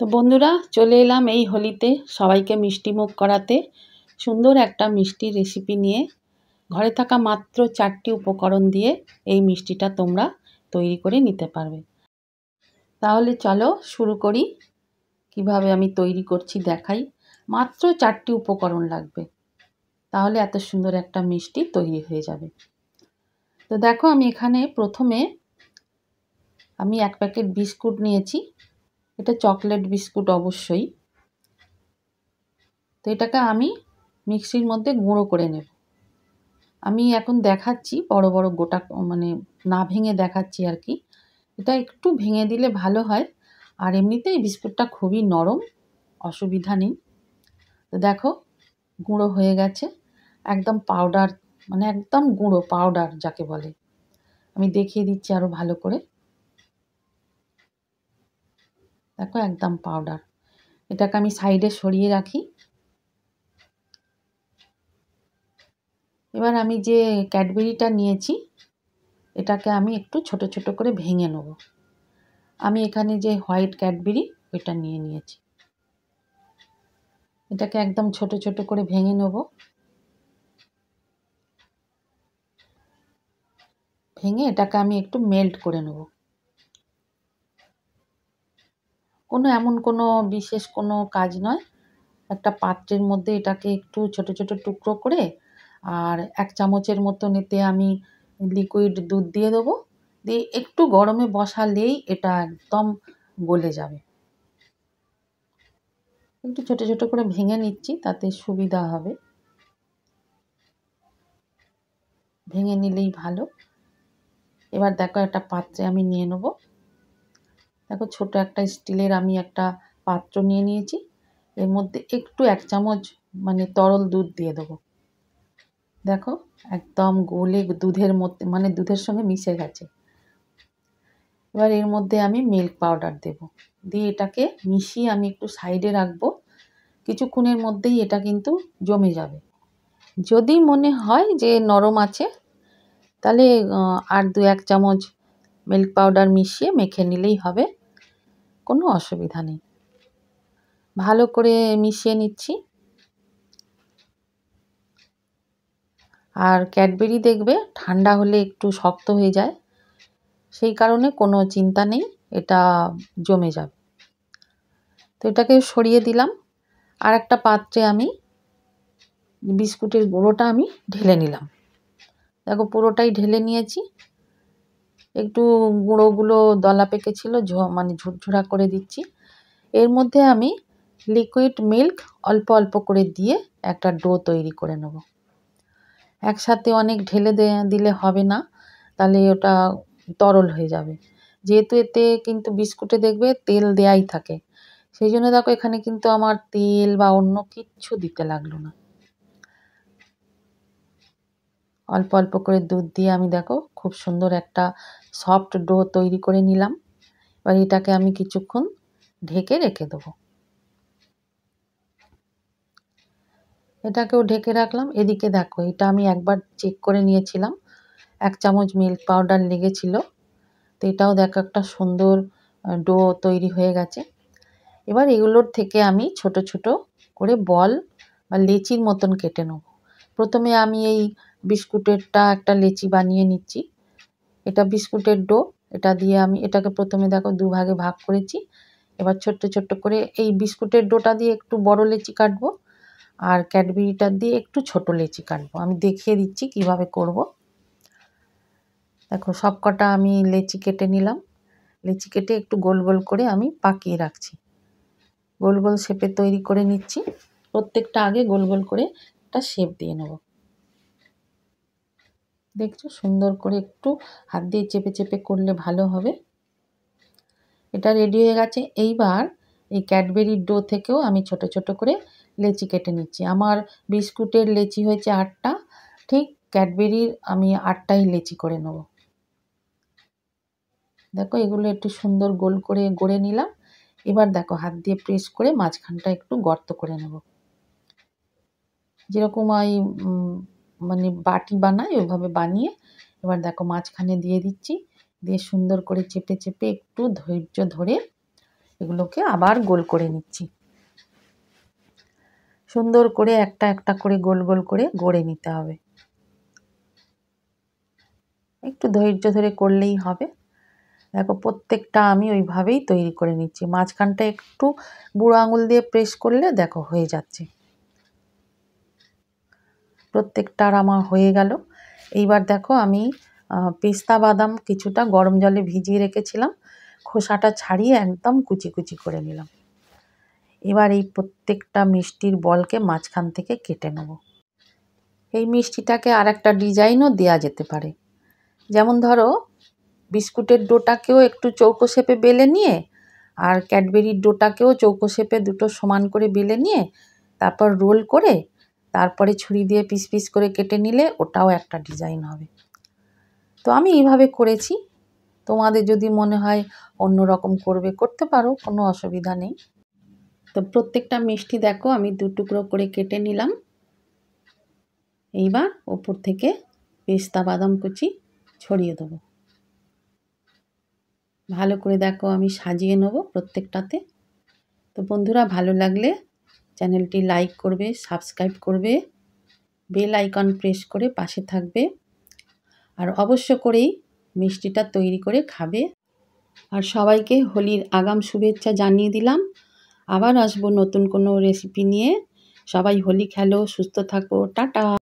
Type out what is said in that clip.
তো বন্ধুরা, চলে এলাম এই হোলিতে সবাইকে মিষ্টিমুখ করাতে সুন্দর একটা মিষ্টি রেসিপি নিয়ে। ঘরে থাকা মাত্র 4টি উপকরণ দিয়ে এই মিষ্টিটা তোমরা তৈরি করে নিতে পারবে। তাহলে চলো শুরু করি। কিভাবে আমি তৈরি করছি দেখাই। মাত্র 4টি উপকরণ লাগবে, তাহলে এত সুন্দর একটা মিষ্টি তৈরি হয়ে যাবে। তো দেখো, আমি এখানে প্রথমে 1 প্যাকেট বিস্কুট নিয়েছি। এটা চকলেট বিস্কুট অবশ্যই। তো এটাকে আমি মিক্সির মধ্যে গুঁড়ো করে নেব। আমি এখন দেখাচ্ছি বড় বড় গোটা, মানে না ভেঙে দেখাচ্ছি আর কি। এটা একটু ভেঙে দিলে ভালো হয়, আর এমনিতেই বিস্কুটটা খুবই নরম, অসুবিধা নেই। তো দেখো, গুঁড়ো হয়ে গেছে, একদম পাউডার, মানে একদম গুঁড়ো পাউডার যাকে বলে। আমি দেখিয়ে দিচ্ছি আরও ভালো করে। দেখো, একদম পাউডার। এটাকে আমি সাইডে সরিয়ে রাখি। এবার আমি যে ক্যাডবেরিটা নিয়েছি, এটাকে আমি একটু ছোট ছোট করে ভেঙে নেব। আমি এখানে যে হোয়াইট ক্যাডবেরি ওইটা নিয়ে নিয়েছি। এটাকে একদম ছোট ছোট করে ভেঙে নেব। ভেঙে এটাকে আমি একটু মেল্ট করে নেব। এমন কোনো বিশেষ কোনো কাজ নয়। একটা পাত্রের মধ্যে এটাকে একটু ছোট ছোট টুকরো করে, আর 1 চামচের মতন এতে আমি লিকুইড দুধ দিয়ে দেবো। দিয়ে একটু গরমে বসালেই এটা একদম গলে যাবে। একটু ছোট ছোট করে ভেঙে নিচ্ছি, তাতে সুবিধা হবে। ভেঙে নিলেই ভালো। এবার দেখো, একটা পাত্রে আমি নিয়ে নেব। দেখো, ছোট একটা স্টিলের আমি একটা পাত্র নিয়ে নিয়েছি। এর মধ্যে একটু 1 চামচ মানে তরল দুধ দিয়ে দেবো। দেখো, একদম গলে দুধের মধ্যে, মানে দুধের সঙ্গে মিশে গেছে। এবার এর মধ্যে আমি মিল্ক পাউডার দেব। দিয়ে এটাকে মিশিয়ে আমি একটু সাইডে রাখবো। কিছুক্ষণের মধ্যেই এটা কিন্তু জমে যাবে। যদি মনে হয় যে নরম আছে, তাহলে আর 2-1 চামচ মিল্ক পাউডার মিশিয়ে মেখে নিলেই হবে, কোনো অসুবিধা নেই। ভালো করে মিশিয়ে নিচ্ছি। আর ক্যাডবেরি দেখবে ঠান্ডা হলে একটু শক্ত হয়ে যায়, সেই কারণে কোনো চিন্তা নেই, এটা জমে যাবে। তো এটাকে সরিয়ে দিলাম। আর একটা পাত্রে আমি বিস্কুটের গুঁড়োটা আমি ঢেলে নিলাম। দেখো, পুরোটাই ঢেলে নিয়েছি। একটু গুঁড়োগুলো দলা পেকেছিল, মানে ঝুরঝুরা করে দিচ্ছি। এর মধ্যে আমি লিকুইড মিল্ক অল্প অল্প করে দিয়ে একটা ডো তৈরি করে নেব। একসাথে অনেক ঢেলে দিলে হবে না, তাহলে ওটা তরল হয়ে যাবে। যেহেতু এতে কিন্তু বিস্কুটে দেখবে তেল দেয়াই থাকে, সেই জন্য দেখো এখানে কিন্তু আমার তেল বা অন্য কিচ্ছু দিতে লাগলো না। অল্প অল্প করে দুধ দিয়ে আমি দেখো খুব সুন্দর একটা সফট ডো তৈরি করে নিলাম। এবার এটাকে আমি কিছুক্ষণ ঢেকে রেখে দেবো। এটাকেও ঢেকে রাখলাম। এদিকে দেখো, এটা আমি একবার চেক করে নিয়েছিলাম, 1 চামচ মিল্ক পাউডার লেগেছিল। তো এটাও দেখো একটা সুন্দর ডো তৈরি হয়ে গেছে। এবার এগুলোর থেকে আমি ছোট ছোট করে বল বা লেচির মতন কেটে নেব। প্রথমে আমি এই বিস্কুটেরটা একটা লেচি বানিয়ে নিচ্ছি। এটা বিস্কুটের ডো, এটা দিয়ে আমি এটাকে প্রথমে দেখো 2 ভাগে ভাগ করেছি। এবার ছোট্ট ছোট্ট করে এই বিস্কুটের ডোটা দিয়ে একটু বড় লেচি কাটবো, আর ক্যাডবেরিটা দিয়ে একটু ছোট লেচি কাটবো। আমি দেখিয়ে দিচ্ছি কিভাবে করব। দেখো, সব কটা আমি লেচি কেটে নিলাম। লেচি কেটে একটু গোল গোল করে আমি পাকিয়ে রাখছি। গোল গোল শেপে তৈরি করে নিচ্ছি। প্রত্যেকটা আগে গোল গোল করে একটা শেপ দিয়ে নেব। দেখছো, সুন্দর করে একটু হাত দিয়ে চেপে চেপে করলে ভালো হবে। এটা রেডি হয়ে গেছে। এইবার এই ক্যাডবেরির ডো থেকেও আমি ছোট ছোট করে লেচি কেটে নিচ্ছি। আমার বিস্কুটের লেচি হয়েছে 8টা, ঠিক ক্যাডবেরির আমি 8টাই লেচি করে নেব। দেখো, এগুলো একটু সুন্দর গোল করে গড়ে নিলাম। এবার দেখো, হাত দিয়ে প্রেস করে মাঝখানটা একটু গর্ত করে নেব, যেরকম ওই মানে বাটি বানায় ওইভাবে বানিয়ে। এবার দেখো, মাঝখানে দিয়ে দিচ্ছি। দিয়ে সুন্দর করে চেপে চেপে একটু ধৈর্য ধরে এগুলোকে আবার গোল করে নিচ্ছি। সুন্দর করে একটা একটা করে গোল গোল করে গড়ে নিতে হবে। একটু ধৈর্য ধরে করলেই হবে। দেখো প্রত্যেকটা আমি ওইভাবেই তৈরি করে নিচ্ছি। মাঝখানটা একটু বুড়ো আঙুল দিয়ে প্রেস করলে দেখো হয়ে যাচ্ছে। প্রত্যেকটা আমার হয়ে গেল। এইবার দেখো আমি পেস্তা বাদাম কিছুটা গরম জলে ভিজিয়ে রেখেছিলাম, খোসাটা ছাড়িয়ে একদম কুচি কুচি করে নিলাম। এবার এই প্রত্যেকটা মিষ্টির বলকে মাঝখান থেকে কেটে নেব। এই মিষ্টিটাকে আর একটা ডিজাইনও দেওয়া যেতে পারে। যেমন ধরো বিস্কুটের ডোটাকেও একটু চৌকো শেপে বেলে নিয়ে আর ক্যাডবেরির ডোটাকেও চৌকো শেপে দুটো সমান করে বেলে নিয়ে তারপর রোল করে তারপরে ছুরি দিয়ে পিস পিস করে কেটে নিলে ওটাও একটা ডিজাইন হবে। তো আমি এইভাবে করেছি, তোমাদের যদি মনে হয় অন্য রকম করতে পারো, কোনো অসুবিধা নেই। তো প্রত্যেকটা মিষ্টি দেখো আমি 2 টুকরো করে কেটে নিলাম। এইবার ওপর থেকে পেস্তা বাদাম কুচি ছড়িয়ে দেবো। ভালো করে দেখো আমি সাজিয়ে নেব প্রত্যেকটাতে। তো বন্ধুরা ভালো লাগলে চ্যানেলটি লাইক করবে, সাবস্ক্রাইব করবে, বেল আইকন প্রেস করে পাশে থাকবে, আর অবশ্য করেই মিষ্টিটা তৈরি করে খাবে। আর সবাইকে হোলির আগাম শুভেচ্ছা জানিয়ে দিলাম। আবার আসবো নতুন কোনো রেসিপি নিয়ে। সবাই হোলি খেলো, সুস্থ থাকো, টাটা।